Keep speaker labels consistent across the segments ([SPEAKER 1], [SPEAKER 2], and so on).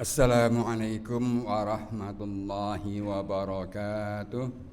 [SPEAKER 1] Assalamualaikum warahmatullahi wabarakatuh.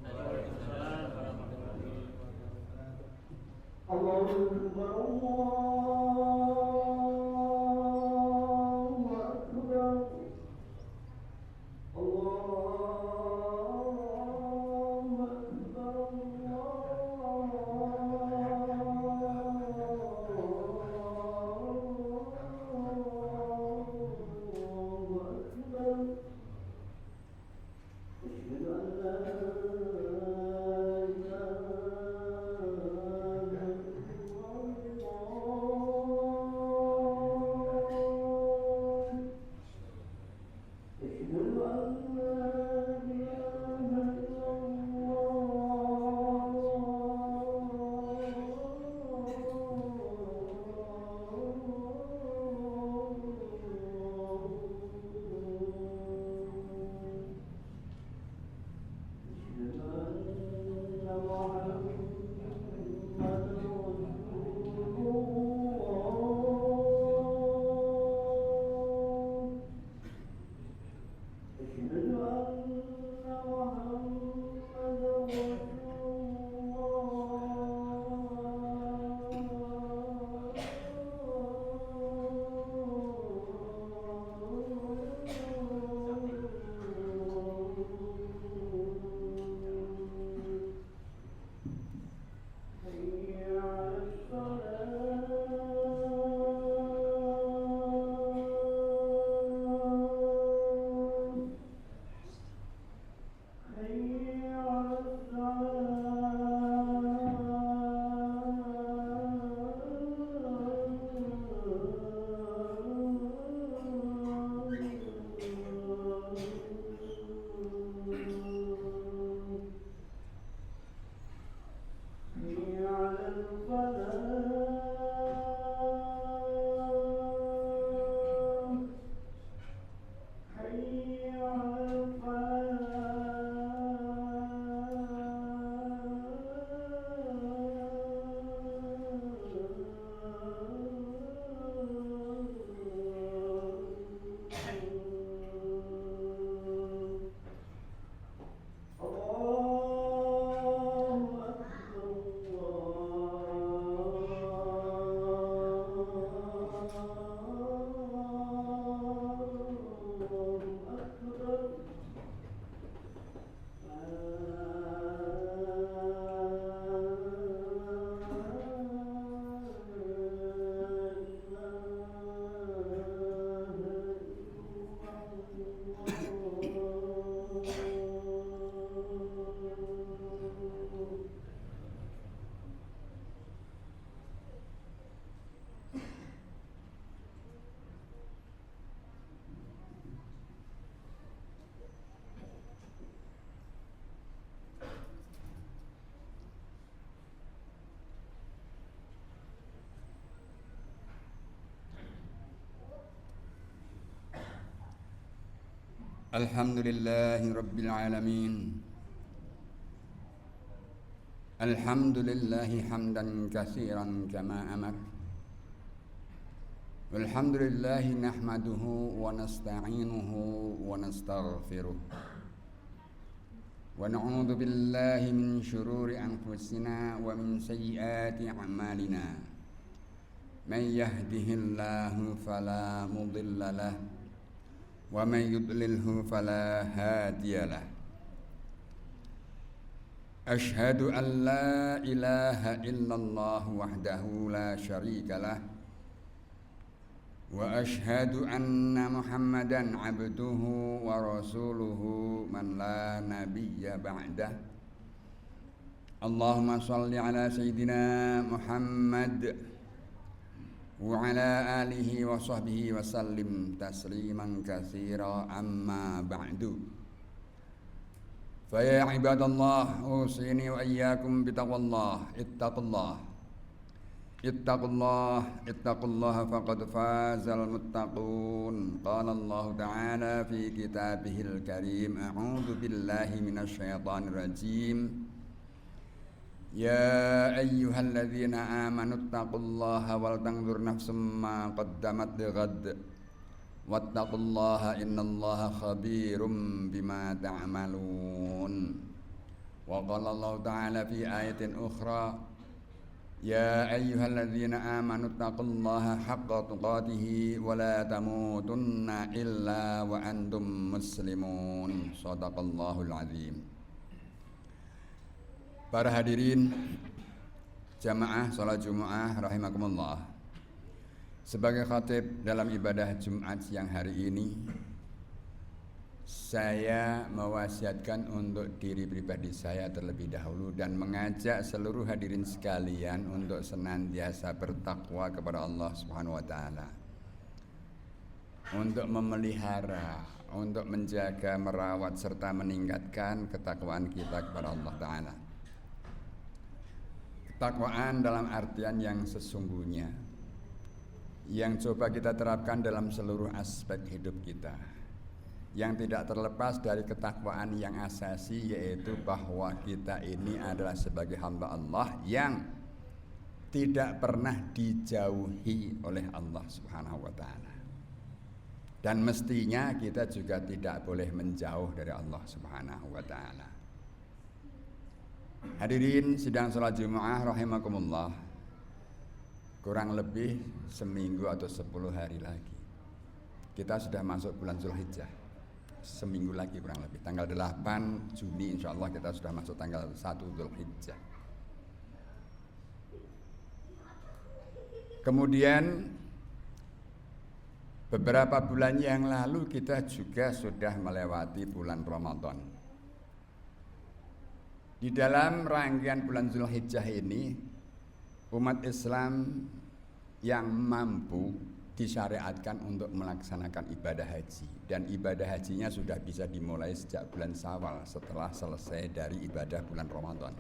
[SPEAKER 1] Alhamdulillahi rabbil alamin. Alhamdulillahi hamdan katsiran kama amar. Walhamdulillahi nahmaduhu wa nasta'inuhu wa nastaghfiruh. Wa na'udzu billahi min syururi anfusina wa min sayyiati a'malina. Man yahdihillahu fala mudilla lahu wa man yudlilhu fala hadiyalah. Ashhadu an la ilaha illallah wahdahu la syarikalah wa ashhadu anna Muhammadan abduhu wa rasuluhu man la nabiyya ba'dah. Allahumma salli ala sayyidina Muhammad wa ala alihi wa sahbihi wa sallim tasliman katsira amma ba'du. Fa ya ibadallah usini wa iyyakum bitaqwallah ittaqullaha faqad fazal muttaqun. Qala Allah ta'ala fi kitabihil karim a'udzu billahi minasy syaithanir rajim. Ya ayyuhalladzina amanu taqullaha wal tanzur nafsum ma qaddamat lighad wattaqullaha innallaha khabirum bima ta'malun. Wa qala Allah ta'ala fi ayatin ukhra, ya ayyuhalladzina amanu taqullaha haqqa tuqatih wa la tamutunna illa wa antum muslimun. Shadaqallahul azim. Para hadirin jamaah salat Jumat rahimakumullah. Sebagai khatib dalam ibadah Jumat siang hari ini, saya mewasiatkan untuk diri pribadi saya terlebih dahulu dan mengajak seluruh hadirin sekalian untuk senantiasa bertakwa kepada Allah Subhanahu wa taala. Untuk memelihara, untuk menjaga, merawat serta meningkatkan ketakwaan kita kepada Allah taala. Ketakwaan dalam artian yang sesungguhnya, yang coba kita terapkan dalam seluruh aspek hidup kita, yang tidak terlepas dari ketakwaan yang asasi, yaitu bahwa kita ini adalah sebagai hamba Allah yang tidak pernah dijauhi oleh Allah Subhanahu wa taala. Dan mestinya kita juga tidak boleh menjauh dari Allah Subhanahu wa taala. Hadirin sidang salat Jumat rahimakumullah. Kurang lebih seminggu atau 10 hari lagi kita sudah masuk bulan Zulhijjah. Seminggu lagi kurang lebih, tanggal 8 Juni insya Allah kita sudah masuk tanggal 1 Zulhijjah. Kemudian beberapa bulan yang lalu kita juga sudah melewati bulan Ramadan. Di dalam rangkaian bulan Zulhijjah ini, umat Islam yang mampu disyariatkan untuk melaksanakan ibadah haji, dan ibadah hajinya sudah bisa dimulai sejak bulan Syawal setelah selesai dari ibadah bulan Ramadan.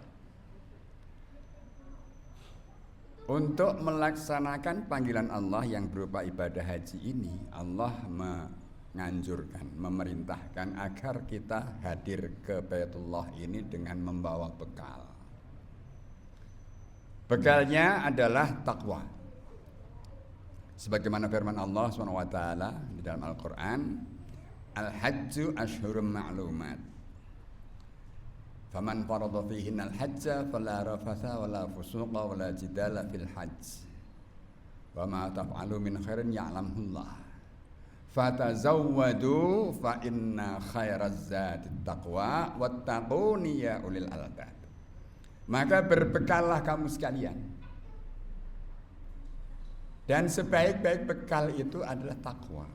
[SPEAKER 1] Untuk melaksanakan panggilan Allah yang berupa ibadah haji ini, Allah menganjurkan, memerintahkan agar kita hadir ke Baitullah ini dengan membawa bekal. Bekalnya adalah takwa. Sebagaimana firman Allah SWT di dalam Al-Quran, Al-Hajju ashhurum ma'lumat, faman farada fihinna al-hajja fala rafatha wala fusuqa wala jidala fil hajj wa ma taf'alu min khairin ya'lamhullah fatazawwadu fa inna khairaz zati taqwa wattaquni ya ulil albab. Maka berbekallah kamu sekalian, dan sebaik-baik bekal itu adalah takwa.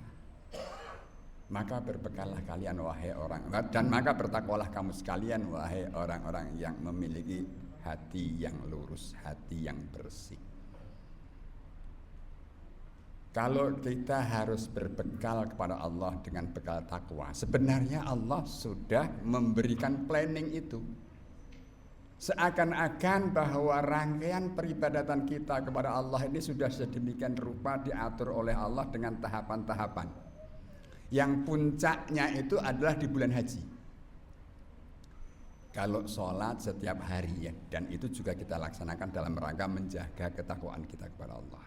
[SPEAKER 1] Maka berbekallah kalian wahai orang, dan maka bertakwalah kamu sekalian wahai orang-orang yang memiliki hati yang lurus, hati yang bersih. Kalau kita harus berbekal kepada Allah dengan bekal takwa, sebenarnya Allah sudah memberikan planning itu. Seakan-akan bahwa rangkaian peribadatan kita kepada Allah ini sudah sedemikian rupa diatur oleh Allah dengan tahapan-tahapan, yang puncaknya itu adalah di bulan haji. Kalau sholat setiap hari ya, dan itu juga kita laksanakan dalam rangka menjaga ketakwaan kita kepada Allah.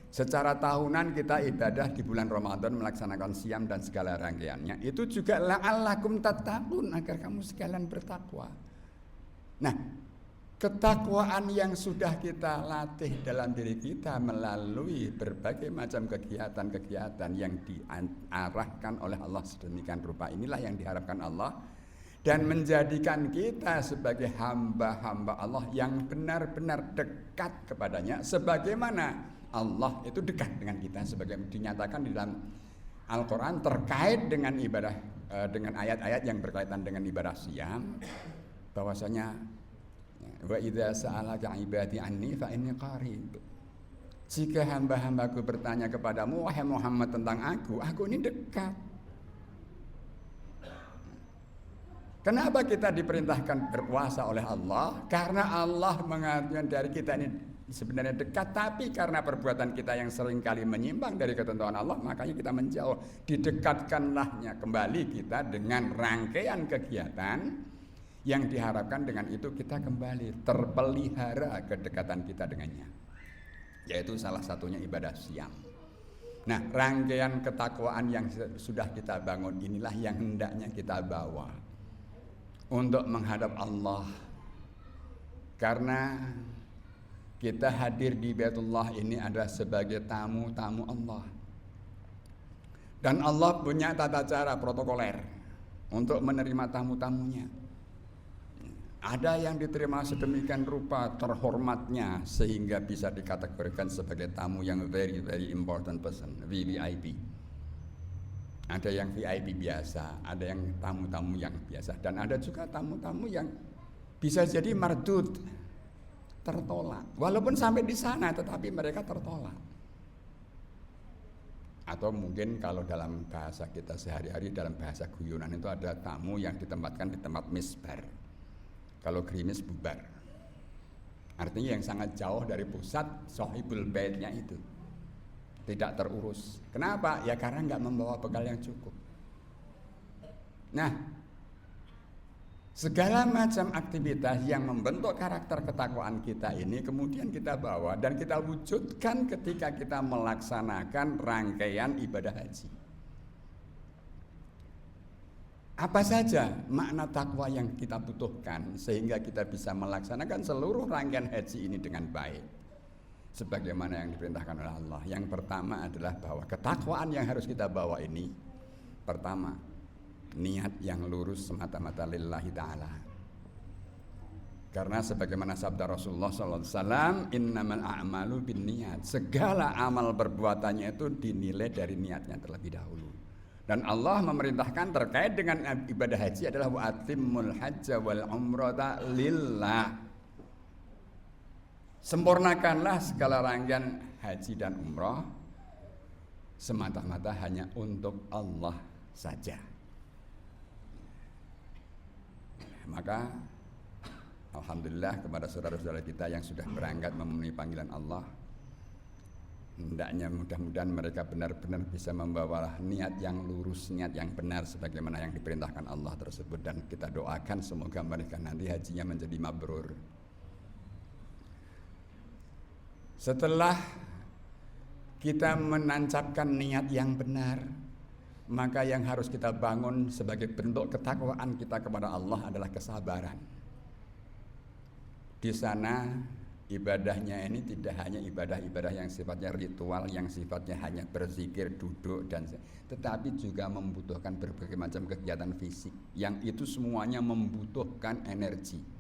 [SPEAKER 1] Secara tahunan kita ibadah di bulan Ramadan, melaksanakan siam dan segala rangkaiannya. Itu juga la'allakum tattaqun, agar kamu sekalian bertakwa. Nah, ketakwaan yang sudah kita latih dalam diri kita melalui berbagai macam kegiatan-kegiatan yang diarahkan oleh Allah sedemikian rupa, inilah yang diharapkan Allah, dan menjadikan kita sebagai hamba-hamba Allah yang benar-benar dekat kepadanya, sebagaimana Allah itu dekat dengan kita, sebagaimana dinyatakan di dalam Al-Quran terkait dengan ibadah, dengan ayat-ayat yang berkaitan dengan ibadah siam, bahwasanya wa idza sa'alaka ibadi anni fa inni qarib. Jika hamba-hambaku bertanya kepadamu wahai Muhammad tentang aku ini dekat. Kenapa kita diperintahkan berpuasa oleh Allah? Karena Allah mengatakan dari kita ini sebenarnya dekat, tapi karena perbuatan kita yang seringkali menyimpang dari ketentuan Allah, makanya kita menjauh. Didekatkanlahnya kembali kita dengan rangkaian kegiatan yang diharapkan dengan itu kita kembali terpelihara kedekatan kita dengannya, yaitu salah satunya ibadah siam. Nah, rangkaian ketakwaan yang sudah kita bangun inilah yang hendaknya kita bawa untuk menghadap Allah. Karena kita hadir di Baitullah ini adalah sebagai tamu-tamu Allah. Dan Allah punya tata cara protokoler untuk menerima tamu-tamunya. Ada yang diterima sedemikian rupa terhormatnya sehingga bisa dikategorikan sebagai tamu yang very important person, VVIP. Ada yang VIP biasa, ada yang tamu-tamu yang biasa, dan ada juga tamu-tamu yang bisa jadi mardud, tertolak. Walaupun sampai di sana tetapi mereka tertolak. Atau mungkin kalau dalam bahasa kita sehari-hari, dalam bahasa guyonan itu ada tamu yang ditempatkan di tempat misbar. Kalau gerimis bubar. Artinya yang sangat jauh dari pusat sohibul baitnya itu tidak terurus. Kenapa? Ya karena nggak membawa bekal yang cukup. Nah, segala macam aktivitas yang membentuk karakter ketakwaan kita ini kemudian kita bawa dan kita wujudkan ketika kita melaksanakan rangkaian ibadah haji. Apa saja makna takwa yang kita butuhkan sehingga kita bisa melaksanakan seluruh rangkaian haji ini dengan baik sebagaimana yang diperintahkan oleh Allah. Yang pertama adalah bahwa ketakwaan yang harus kita bawa ini, pertama, niat yang lurus semata-mata lillahi ta'ala. Karena sebagaimana sabda Rasulullah SAW, innamal a'malu bin niat. Segala amal perbuatannya itu dinilai dari niatnya terlebih dahulu. Dan Allah memerintahkan terkait dengan ibadah haji adalah wa'atimmul hajja wal umrata lillah. Sempurnakanlah segala rangkaian haji dan umrah semata-mata hanya untuk Allah saja. Maka alhamdulillah kepada saudara-saudara kita yang sudah berangkat memenuhi panggilan Allah, hendaknya mudah-mudahan mereka benar-benar bisa membawa niat yang lurus, niat yang benar sebagaimana yang diperintahkan Allah tersebut, dan kita doakan semoga mereka nanti hajinya menjadi mabrur. Setelah kita menancapkan niat yang benar, maka yang harus kita bangun sebagai bentuk ketakwaan kita kepada Allah adalah kesabaran. Di sana ibadahnya ini tidak hanya ibadah-ibadah yang sifatnya ritual, yang sifatnya hanya berzikir, duduk, tetapi juga membutuhkan berbagai macam kegiatan fisik, yang itu semuanya membutuhkan energi.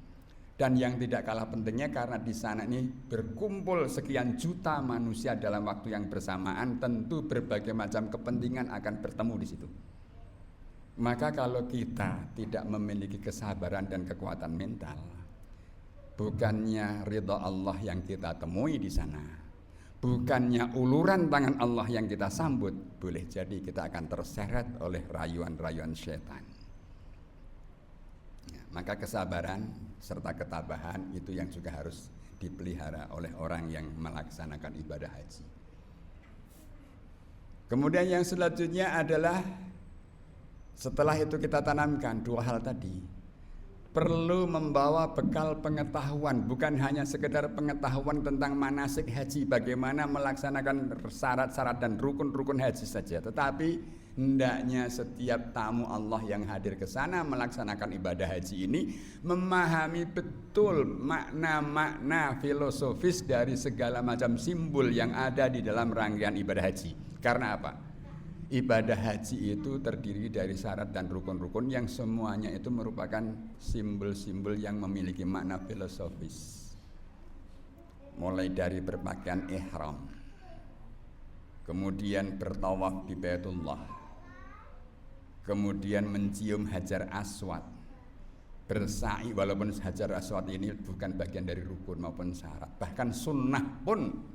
[SPEAKER 1] Dan yang tidak kalah pentingnya karena di sana ini berkumpul sekian juta manusia dalam waktu yang bersamaan, tentu berbagai macam kepentingan akan bertemu di situ. Maka kalau kita tidak memiliki kesabaran dan kekuatan mental, bukannya ridha Allah yang kita temui di sana, bukannya uluran tangan Allah yang kita sambut, boleh jadi kita akan terseret oleh rayuan-rayuan syaitan. Maka kesabaran serta ketabahan itu yang juga harus dipelihara oleh orang yang melaksanakan ibadah haji. Kemudian yang selanjutnya adalah setelah itu kita tanamkan dua hal tadi. Perlu membawa bekal pengetahuan, bukan hanya sekedar pengetahuan tentang manasik haji, bagaimana melaksanakan syarat-syarat dan rukun-rukun haji saja, tetapi hendaknya setiap tamu Allah yang hadir ke sana melaksanakan ibadah haji ini memahami betul makna-makna filosofis dari segala macam simbol yang ada di dalam rangkaian ibadah haji. Karena apa? Ibadah haji itu terdiri dari syarat dan rukun-rukun yang semuanya itu merupakan simbol-simbol yang memiliki makna filosofis. Mulai dari berpakaian ihram, kemudian bertawaf di Baitullah, kemudian mencium Hajar Aswad, bersa'i, walaupun Hajar Aswad ini bukan bagian dari rukun maupun syarat, bahkan sunnah pun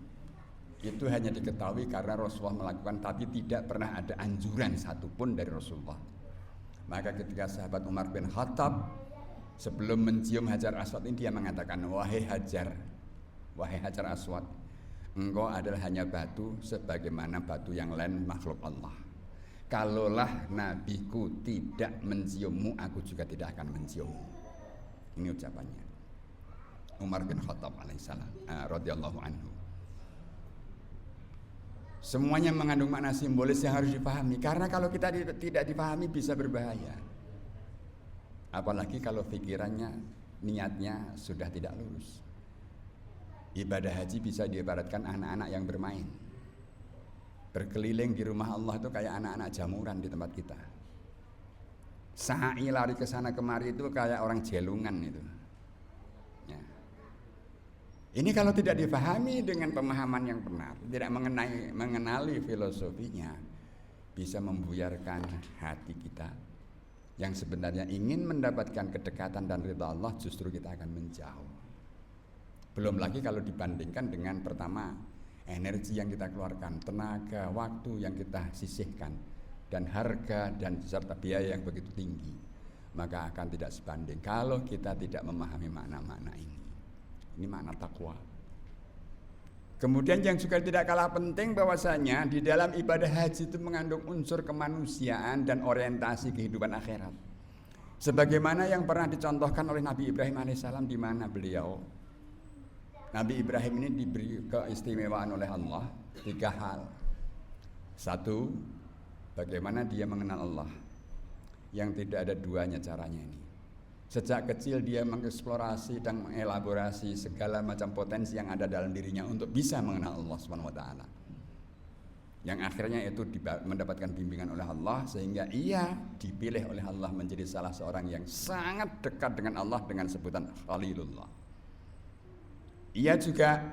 [SPEAKER 1] itu hanya diketahui karena Rasulullah melakukan, tapi tidak pernah ada anjuran satupun dari Rasulullah. Maka ketika sahabat Umar bin Khattab sebelum mencium Hajar Aswad ini dia mengatakan, wahai Hajar Aswad, engkau adalah hanya batu sebagaimana batu yang lain makhluk Allah. Kalaulah nabiku tidak menciummu, aku juga tidak akan menciummu. Ini ucapannya Umar bin Khattab alaihissalam radhiyallahu anhu. Semuanya mengandung makna simbolis yang harus dipahami. Karena kalau kita tidak dipahami bisa berbahaya. Apalagi kalau pikirannya, niatnya sudah tidak lurus. Ibadah haji bisa diibaratkan anak-anak yang bermain. Berkeliling di rumah Allah itu kayak anak-anak jamuran di tempat kita. Sa'i lari ke sana kemari itu kayak orang jelungan itu. Ya. Ini kalau tidak dipahami dengan pemahaman yang benar, tidak mengenali filosofinya, bisa membuyarkan hati kita yang sebenarnya ingin mendapatkan kedekatan dan ridha Allah, justru kita akan menjauh. Belum lagi kalau dibandingkan dengan pertama, energi yang kita keluarkan, tenaga, waktu yang kita sisihkan, dan harga dan serta biaya yang begitu tinggi, maka akan tidak sebanding kalau kita tidak memahami makna-makna ini. Ini makna takwa. Kemudian yang juga tidak kalah penting bahwasanya di dalam ibadah haji itu mengandung unsur kemanusiaan dan orientasi kehidupan akhirat. Sebagaimana yang pernah dicontohkan oleh Nabi Ibrahim alaihissalam, di mana beliau, Nabi Ibrahim ini diberi keistimewaan oleh Allah 3 hal. 1, bagaimana dia mengenal Allah, yang tidak ada duanya caranya ini. Sejak kecil dia mengeksplorasi dan mengelaborasi segala macam potensi yang ada dalam dirinya untuk bisa mengenal Allah Subhanahu wa taala. Yang akhirnya itu mendapatkan bimbingan oleh Allah sehingga ia dipilih oleh Allah menjadi salah seorang yang sangat dekat dengan Allah dengan sebutan Khalilullah. Ia juga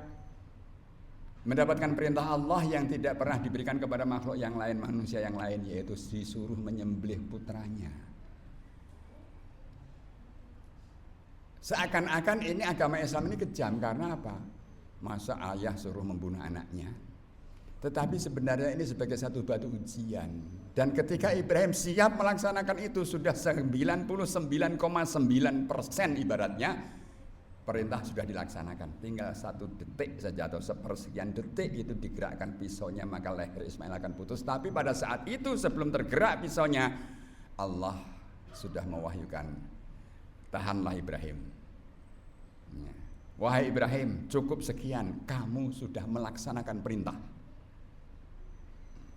[SPEAKER 1] mendapatkan perintah Allah yang tidak pernah diberikan kepada makhluk yang lain, manusia yang lain, yaitu disuruh menyembelih putranya. Seakan-akan ini agama Islam ini kejam, karena apa? Masa ayah suruh membunuh anaknya? Tetapi sebenarnya ini sebagai satu batu ujian. Dan ketika Ibrahim siap melaksanakan itu, sudah 99,9% ibaratnya perintah sudah dilaksanakan. Tinggal 1 detik saja atau sepersekian detik itu digerakkan pisaunya, maka leher Ismail akan putus. Tapi pada saat itu sebelum tergerak pisaunya, Allah sudah mewahyukan, tahanlah Ibrahim. Wahai Ibrahim, cukup sekian, kamu sudah melaksanakan perintah.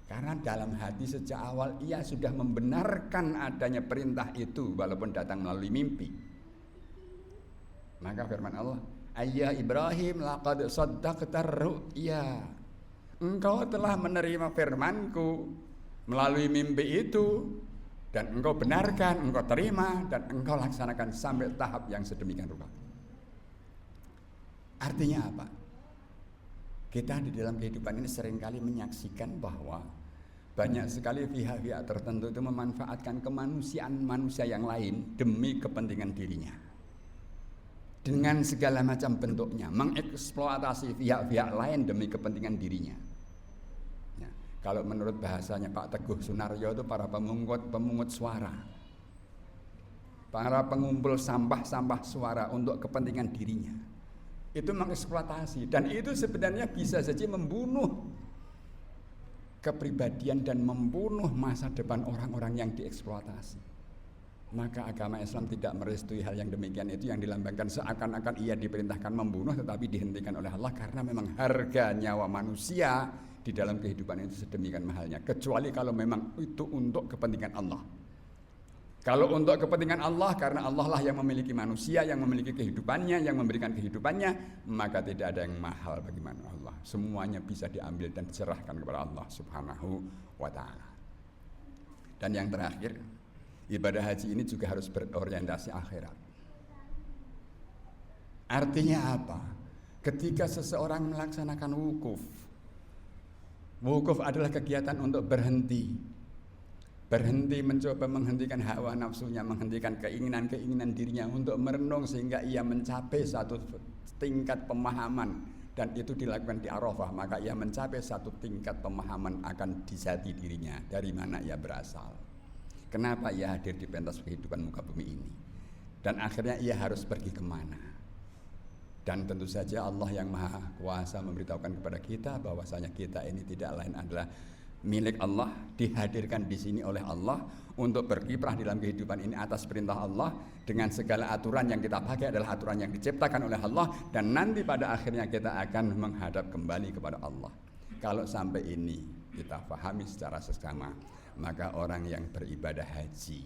[SPEAKER 1] Karena dalam hati sejak awal ia sudah membenarkan adanya perintah itu walaupun datang melalui mimpi. Maka firman Allah, "Ayya Ibrahim, laqad saddaqta ru'ya." Engkau telah menerima firmanku melalui mimpi itu, dan engkau benarkan, engkau terima, dan engkau laksanakan sampai tahap yang sedemikian rupa. Artinya apa? Kita di dalam kehidupan ini seringkali menyaksikan bahwa banyak sekali pihak-pihak tertentu itu memanfaatkan kemanusiaan manusia yang lain demi kepentingan dirinya. Dengan segala macam bentuknya, mengeksploitasi pihak-pihak lain demi kepentingan dirinya. Ya, kalau menurut bahasanya Pak Teguh Sunaryo itu para pemungut suara, para pengumpul sampah-sampah suara untuk kepentingan dirinya. Itu mengeksploitasi, dan itu sebenarnya bisa saja membunuh kepribadian dan membunuh masa depan orang-orang yang dieksploitasi. Maka agama Islam tidak merestui hal yang demikian. Itu yang dilambangkan seakan-akan ia diperintahkan membunuh, tetapi dihentikan oleh Allah karena memang harga nyawa manusia di dalam kehidupan itu sedemikian mahalnya, kecuali kalau memang itu untuk kepentingan Allah. Kalau untuk kepentingan Allah, karena Allah lah yang memiliki manusia, yang memiliki kehidupannya, yang memberikan kehidupannya, maka tidak ada yang mahal bagi Allah. Semuanya bisa diambil dan diserahkan kepada Allah Subhanahu wa ta'ala. Dan yang terakhir, ibadah haji ini juga harus berorientasi akhirat. Artinya apa? Ketika seseorang melaksanakan wukuf adalah kegiatan untuk berhenti mencoba menghentikan hawa nafsunya, menghentikan keinginan-keinginan dirinya untuk merenung sehingga ia mencapai satu tingkat pemahaman, dan itu dilakukan di Arafah, maka ia mencapai satu tingkat pemahaman akan jati dirinya, dari mana ia berasal, kenapa ia hadir di pentas kehidupan muka bumi ini, dan akhirnya ia harus pergi kemana. Dan tentu saja Allah yang Maha Kuasa memberitahukan kepada kita bahwasanya kita ini tidak lain adalah milik Allah, dihadirkan di sini oleh Allah untuk berkiprah dalam kehidupan ini atas perintah Allah, dengan segala aturan yang kita pakai adalah aturan yang diciptakan oleh Allah, dan nanti pada akhirnya kita akan menghadap kembali kepada Allah. Kalau sampai ini kita pahami secara seksama, maka orang yang beribadah haji,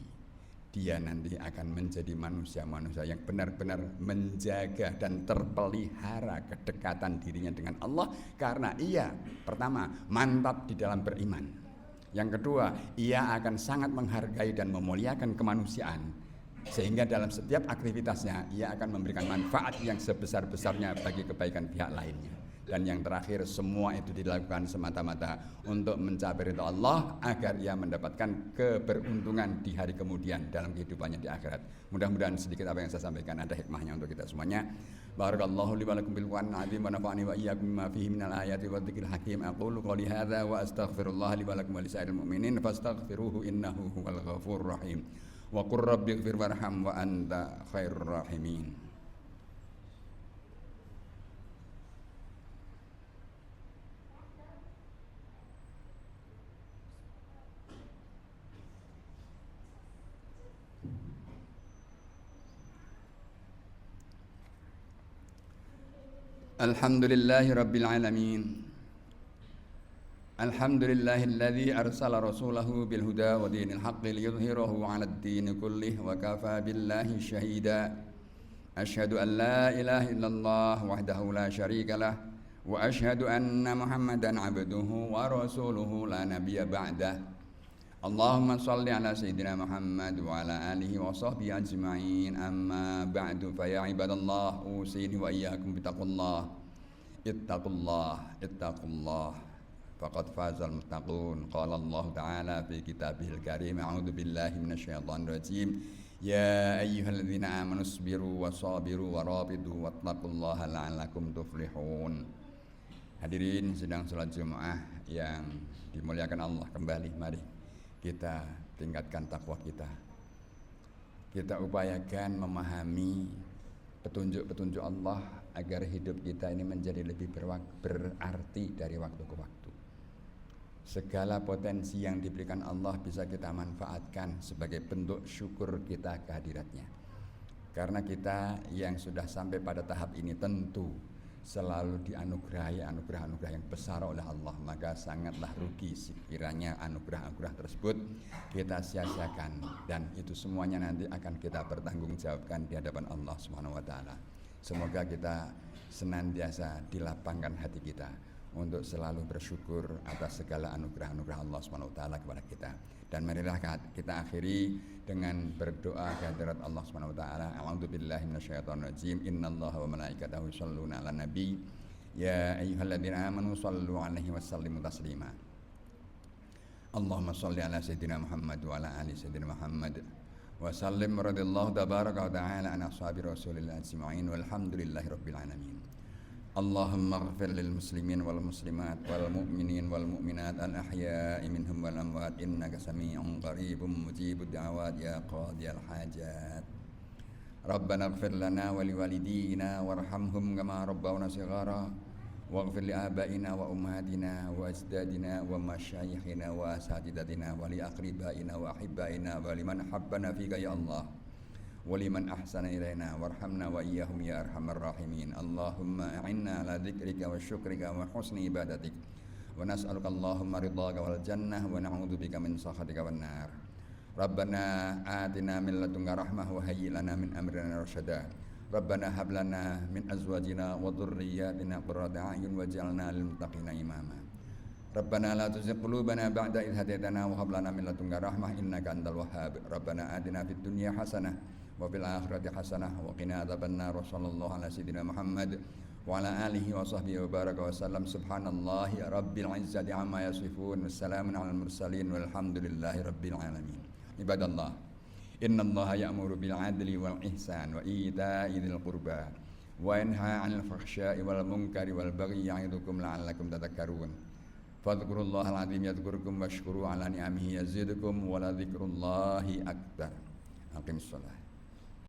[SPEAKER 1] dia nanti akan menjadi manusia-manusia yang benar-benar menjaga dan terpelihara kedekatan dirinya dengan Allah, karena ia pertama mantap di dalam beriman. Yang kedua, ia akan sangat menghargai dan memuliakan kemanusiaan, sehingga dalam setiap aktivitasnya ia akan memberikan manfaat yang sebesar-besarnya bagi kebaikan pihak lainnya. Dan yang terakhir, semua itu dilakukan semata-mata untuk mencapai ridha Allah, agar ia mendapatkan keberuntungan di hari kemudian dalam kehidupannya di akhirat. Mudah-mudahan sedikit apa yang saya sampaikan ada hikmahnya untuk kita semuanya. Barakallahu li wa lakum bil Qur'anil azim wa nafa'ani wa iyyakum bima fihi minal ayati wa dzikril hakim. Aqulu qouli hadza wa astaghfirullah li wa lakum wa lisairil mu'minin fastaghfiruhu innahu huwal ghafurur rahim. Wa qur rabbighfir warham wa anta khairur rahimin. Alhamdulillahi rabbil alamin. Alhamdulillahilladzi arsala rasulahu bil huda wa dinil haqqi liyudhhirahu 'alad din kullih wa kafa billahi syahida. Asyhadu an la ilaha illallah wahdahu la syarikalah wa asyhadu anna Muhammadan 'abduhu wa rasuluhu la nabiyya ba'dah. Allahumma salli ala sayyidina Muhammad wa ala alihi wa sahbihi ajma'in. Amma ba'du, fa ya ibadallah, usini wa iyyakum bittaqullah. Ittaqullah faqad fazal muttaqun. Qala Allah ta'ala fi kitabihil karim, a'udzu billahi minasyaitonir rajim. Ya ayyuhalladzina amanu isbiru wa sabiru wa rabitu wattaqullaha la'allakum tuflihun. Hadirin sidang salat Jumat yang dimuliakan Allah, kembali mari kita tingkatkan takwa kita. Kita upayakan memahami petunjuk-petunjuk Allah agar hidup kita ini menjadi lebih berarti dari waktu ke waktu. Segala potensi yang diberikan Allah bisa kita manfaatkan sebagai bentuk syukur kita kehadiratnya. Karena kita yang sudah sampai pada tahap ini tentu selalu dianugerahi anugerah-anugerah yang besar oleh Allah, maka sangatlah rugi sekiranya anugerah-anugerah tersebut kita sia-siakan, dan itu semuanya nanti akan kita pertanggungjawabkan di hadapan Allah Subhanahu wa taala. Semoga kita senantiasa dilapangkan hati kita untuk selalu bersyukur atas segala anugerah-anugerah Allah Subhanahu wa taala kepada kita. Dan marilah kita akhiri dengan berdoa kehadirat Allah Subhanahu wa taala. A'udzubillahi minasyaitonir rajim. Innallaha wa malaikatahu yusholluna 'alan nabi. Ya ayyuhalladzina amanu shallu 'alaihi wa sallimu taslima. Allahumma shalli ala sayyidina Muhammad wa ala ali sayyidina Muhammad. Wa sallim radhiyallahu tabaraka wa ta'ala an ashabi Rasulillah ajma'in walhamdulillahi rabbil alamin. Allahumma ighfir lil muslimin wal muslimat wal mu'minin wal mu'minat al ahya'i minhum wal amwat innaka sami'un qaribun mujibud da'awat ya qadiyal hajat. Rabbana ighfir lana wa liwalidina warhamhum kama rabbawna shighara waghfir li abaina wa ummahatina wa ajdadina wa masyayikhina wa asatidatina wa li aqribaina wa ahibbaina wa liman habbana fika ya Allah waliman ahsana ilaina warhamna wa iyyahum ya arhamar rahimin. Allahumma a'inna ala dzikrika wa syukrika wa husni ibadatik wa nas'aluka Allahumma ridhaka wal jannah wa na'udzubika min sakhatika wan nar. Rabbana atina min ladunka rahmah wa hayyi lana min amrina rasyada. Rabbana hab lana min azwajina wa dhurriyyatina qurrata a'yun waj'alna lil muttaqina imama. Rabbana la tuzigh qulubana ba'da idh hadaytana wa hab lana min ladunka rahmah innaka antal wahhab. Rabbana atina fid dunya hasanah wa fil akhirati hasanah wa qina adzabannar. Sallallahu ala sayyidina Muhammad wa ala alihi wa sahbihi wa baraka wa sallam. Subhanallahi rabbil izzati amma yasifun. Wassalamun alal mursalin walhamdulillahi rabbil alamin. Ibadallah, innallaha ya'muru bil 'adli wal ihsan wa ita'i dzil qurba wa yanha 'anil fahsya'i wal munkari wal baghi ya'idukum la'allakum tadhakkarun. Fadhkurullahal 'azim yadhkurkum washkuru 'ala ni'amihi yazidukum wa la dzikrullahi akbar. Aqimissalah.